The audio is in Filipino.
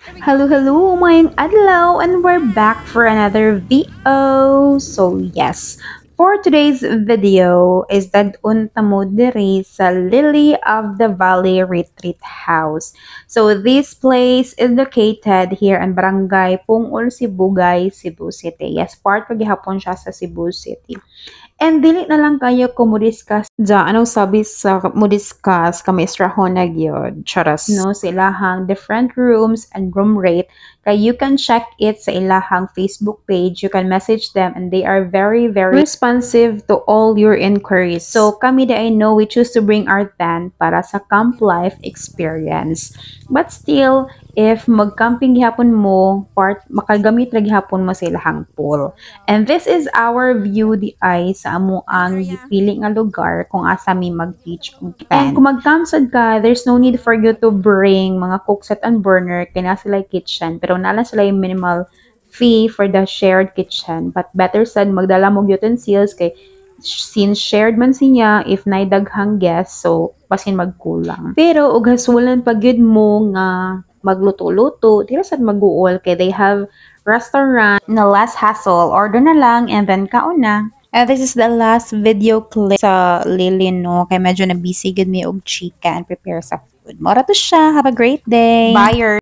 Hello, mayong adlaw, and we're back for another video. So yes, for today's video is that unta mo diri sa Lily of the Valley Retreat House. So this place is located here in Barangay Pungol, Sibugay, Cebu City. Yes, part pa gihapon siya sa Cebu City. And dili na lang kayo ko mo discuss ja anong sabi sa mo discuss kami istrahon na gyud charas no sa ilahang different rooms and room rate kay you can check it sa ilahang Facebook page. You can message them and they are very responsive to all your inquiries. So kami I know we choose to bring our tent para sa camp life experience. But still, if mag-camping gihapon mo, makagamit ra gihapon mo sa ilahang pool. And this is our view di ay sa amo ang gipili nga lugar kung asa mi mag-pitch og tent. And kung mag-campsite ka, there's no need for you to bring mga cookset and burner kay na sila kitchen. Pero nala sila yung minimal fee for the shared kitchen. But better said, magdala mo utensils kay since shared man siya if naidaghang guest, so basin magkulang. Pero ug hasulan pag gyud mo nga magluto-luto, dira sad mag-uol kay they have restaurant na less hassle. Order na lang and then kaon na. And this is the last video clip sa Lily, no? Kay medyo na busy gud mi og chika and prepare sa food. Mora to siya. Have a great day. Bye.